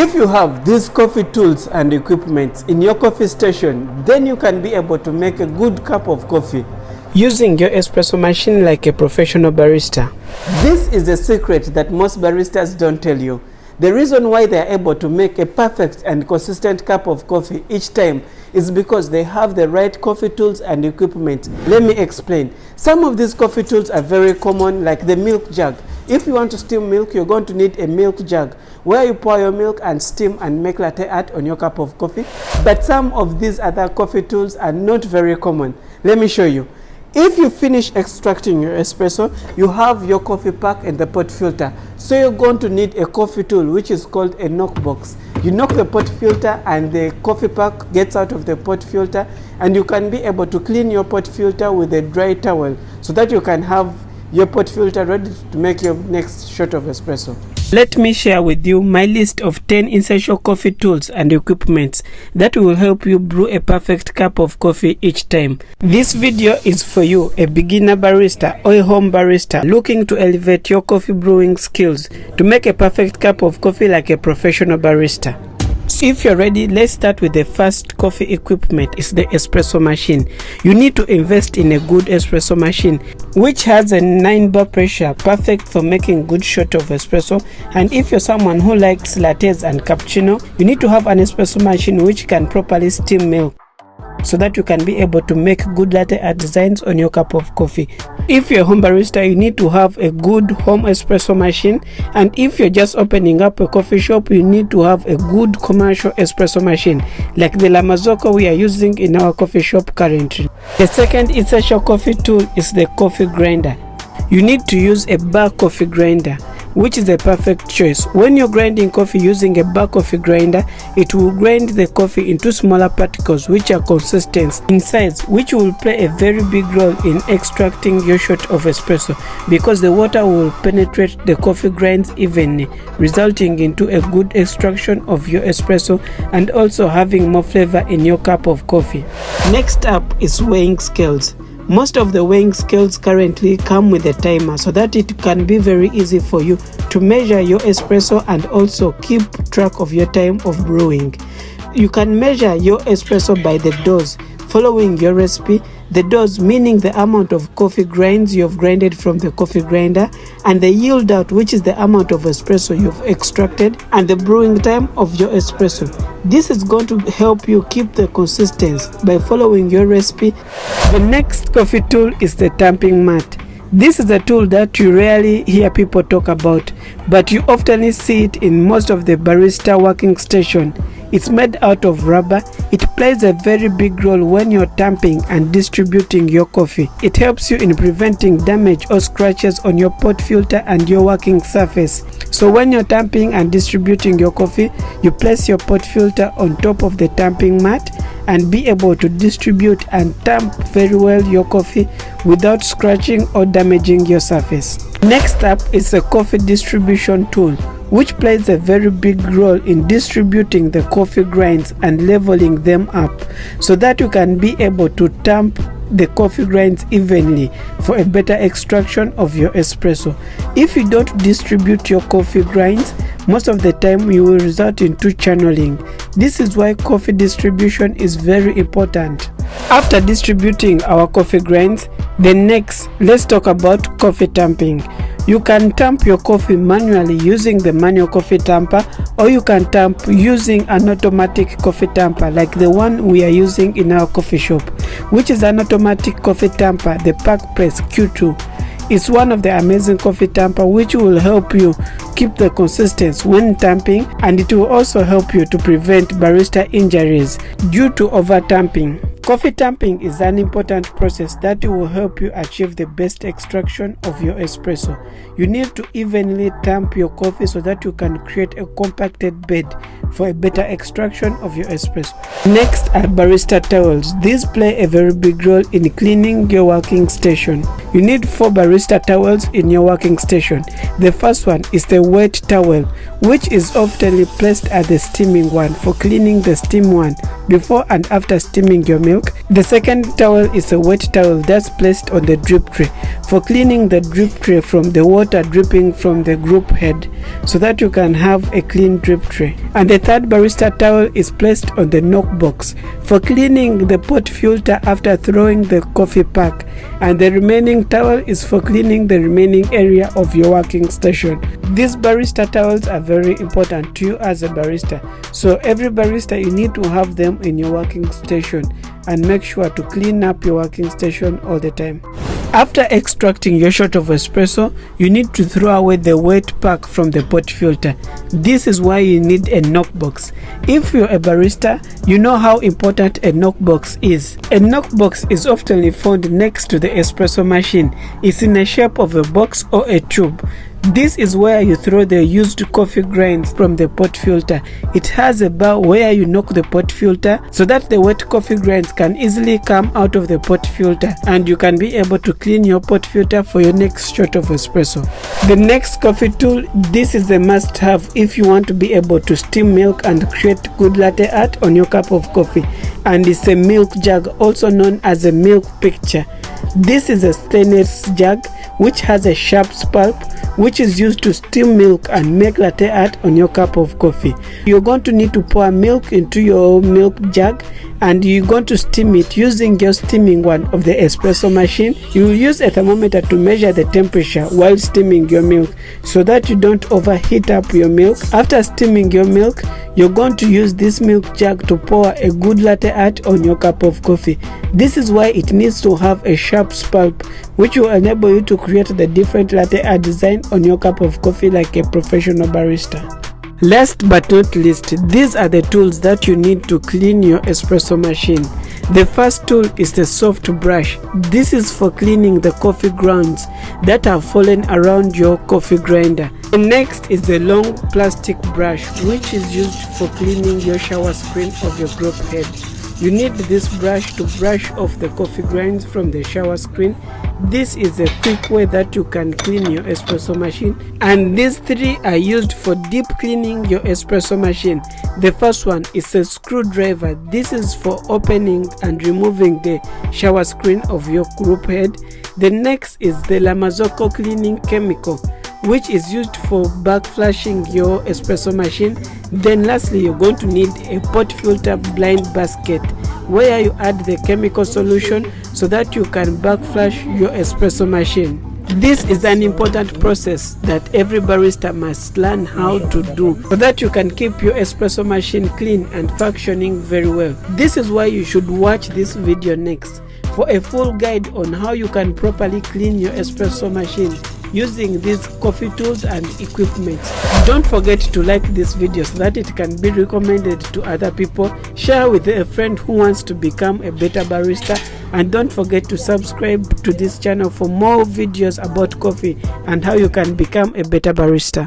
If you have these coffee tools and equipment in your coffee station, then you can be able to make a good cup of coffee using your espresso machine like a professional barista. This is the secret that most baristas don't tell you. The reason why they are able to make a perfect and consistent cup of coffee each time is because they have the right coffee tools and equipment. Let me explain. Some of these coffee tools are very common, like the milk jug. If you want to steam milk, you're going to need a milk jug where you pour your milk and steam and make latte art on your cup of coffee. But some of these other coffee tools are not very common. Let me show you. If you finish extracting your espresso, you have your coffee pack and the pot filter. So you're going to need a coffee tool which is called a knock box. You knock the pot filter and the coffee pack gets out of the pot filter, and you can be able to clean your pot filter with a dry towel so that you can have your pot filter ready to make your next shot of espresso. Let me share with you my list of 10 essential coffee tools and equipments that will help you brew a perfect cup of coffee each time. This video is for you, a beginner barista or a home barista looking to elevate your coffee brewing skills to make a perfect cup of coffee like a professional barista. If you're ready, let's start with the first coffee equipment. Is the espresso machine. You need to invest in a good espresso machine which has a 9-bar pressure, perfect for making good shot of espresso. And if you're someone who likes lattes and cappuccino, you need to have an espresso machine which can properly steam milk so that you can be able to make good latte art designs on your cup of coffee. If you're a home barista, you need to have a good home espresso machine, and if you're just opening up a coffee shop, you need to have a good commercial espresso machine like the Lamazoko we are using in our coffee shop currently. The second essential coffee tool is the coffee grinder. You need to use a bar coffee grinder, which is a perfect choice. When you're grinding coffee using a bar coffee grinder, it will grind the coffee into smaller particles which are consistent in size, which will play a very big role in extracting your shot of espresso because the water will penetrate the coffee grinds evenly, resulting into a good extraction of your espresso and also having more flavor in your cup of coffee. Next up is weighing scales. Most of the weighing scales currently come with a timer so that it can be very easy for you to measure your espresso and also keep track of your time of brewing. You can measure your espresso by the dose following your recipe. The dose meaning the amount of coffee grinds you have grinded from the coffee grinder, and the yield out, which is the amount of espresso you've extracted, and the brewing time of your espresso. This is going to help you keep the consistency by following your recipe. The next coffee tool is the tamping mat. This is a tool that you rarely hear people talk about, but you often see it in most of the barista working station. It's made out of rubber. It plays a very big role when you're tamping and distributing your coffee. It helps you in preventing damage or scratches on your pot filter and your working surface. So when you're tamping and distributing your coffee, you place your pot filter on top of the tamping mat and be able to distribute and tamp very well your coffee without scratching or damaging your surface. Next up is a coffee distribution tool, which plays a very big role in distributing the coffee grinds and leveling them up so that you can be able to tamp the coffee grinds evenly for a better extraction of your espresso. If you don't distribute your coffee grinds, most of the time you will result into channeling. This is why coffee distribution is very important. After distributing our coffee grinds, let's talk about coffee tamping. You can tamp your coffee manually using the manual coffee tamper, or you can tamp using an automatic coffee tamper like the one we are using in our coffee shop, which is an automatic coffee tamper, the Pack Press Q2. It's one of the amazing coffee tamper which will help you keep the consistency when tamping, and it will also help you to prevent barista injuries due to over tamping. Coffee tamping is an important process that will help you achieve the best extraction of your espresso. You need to evenly tamp your coffee so that you can create a compacted bed for a better extraction of your espresso. Next are barista towels. These play a very big role in cleaning your working station. You need 4 barista towels in your working station. The first one is the wet towel, which is often placed at the steaming one for cleaning the steam one before and after steaming your milk. The second towel is a wet towel that's placed on the drip tray for cleaning the drip tray from the water dripping from the group head, so that you can have a clean drip tray. And the third barista towel is placed on the knock box for cleaning the pot filter after throwing the coffee pack, and the remaining towel is for cleaning the remaining area of your working station. These barista towels are very important to you as a barista, so every barista you need to have them in your working station, and make sure to clean up your working station all the time. After extracting your shot of espresso, you need to throw away the wet pack from the pot filter. This is why you need a knock box. If you're a barista, you know how important a knock box is. A knock box is often found next to the espresso machine. It's in the shape of a box or a tube. This is where you throw the used coffee grinds from the pot filter. It has a bar where you knock the pot filter so that the wet coffee grinds can easily come out of the pot filter, and you can be able to clean your pot filter for your next shot of espresso. The next coffee tool, this is a must-have if you want to be able to steam milk and create good latte art on your cup of coffee, and it's a milk jug, also known as a milk picture. This is a stainless jug which has a sharp pulp which is used to steam milk and make latte art on your cup of coffee. You're going to need to pour milk into your milk jug, and you're going to steam it using your steaming one of the espresso machine. You will use a thermometer to measure the temperature while steaming your milk so that you don't overheat up your milk. After steaming your milk, you're going to use this milk jug to pour a good latte art on your cup of coffee. This is why it needs to have a sharp pulp, which will enable you to create the different latte art design on your cup of coffee like a professional barista. Last but not least, these are the tools that you need to clean your espresso machine. The first tool is the soft brush. This is for cleaning the coffee grounds that have fallen around your coffee grinder. The next is the long plastic brush, which is used for cleaning your shower screen of your group head. You need this brush to brush off the coffee grinds from the shower screen. This is a quick way that you can clean your espresso machine, and these three are used for deep cleaning your espresso machine. The first one is a screwdriver. This is for opening and removing the shower screen of your group head. The next is the Lamazoko cleaning chemical, which is used for backflashing your espresso machine. Then lastly, you're going to need a pot filter blind basket where you add the chemical solution so that you can backflash your espresso machine. This is an important process that every barista must learn how to do so that you can keep your espresso machine clean and functioning very well. This is why you should watch this video next for a full guide on how you can properly clean your espresso machine using these coffee tools and equipment. Don't forget to like this video so that it can be recommended to other people. Share with a friend who wants to become a better barista, and don't forget to subscribe to this channel for more videos about coffee and how you can become a better barista.